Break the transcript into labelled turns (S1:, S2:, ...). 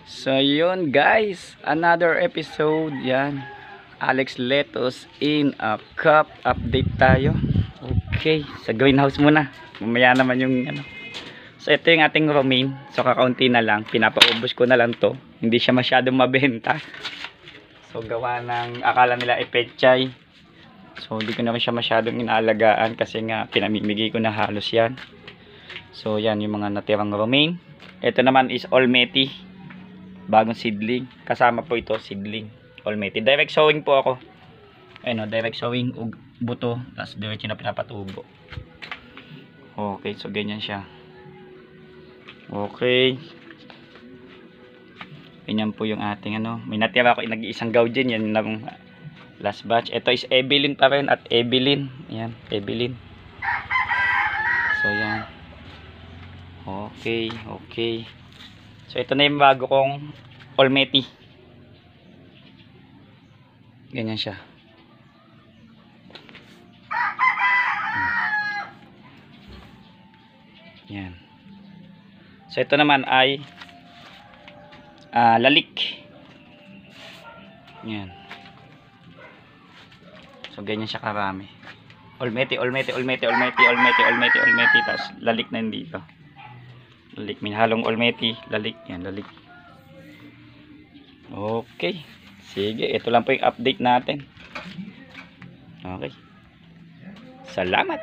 S1: So yun guys, another episode yan. Alex Letos in a cup update tayo. Okay, sa greenhouse muna. Mamaya naman yung ano. So ito yung ating romaine. So kakaunti na lang, pinapaubos ko na lang to. Hindi siya masyadong mabenta. So gawa ng akala nila ipetchay. So hindi ko naman siya masyadong inaalagaan kasi nga pinamimigay ko na halos yan. So yan yung mga natirang romaine. Ito naman is Olmeti, bagong seedling. Kasama po ito seedling Olmeti. Direct sowing po ako. Ayun o, direct sowing buto, tapos diretso na pinapatubo. Okay, so ganyan siya. Okay, ganyan po yung ating ano. May natira ako, nag-iisang gaudian, yan ng last batch. Ito is Evelyn pa rin at Evelyn. Yan, Evelyn. So yan. Okay, okay. So ito na yung bago kong Olmeti. Ganyan siya. Yan. So ito naman ay lalik. Yan. So ganyan siya karami. Olmeti, Olmeti, Olmeti, Olmeti, Olmeti, Olmeti, Olmeti, tapos lalik na yun dito. Lalik, may halong Olmeti, lalik. Yan, lalik. Okay. Sige, ito lang po yung update natin. Okay. Salamat.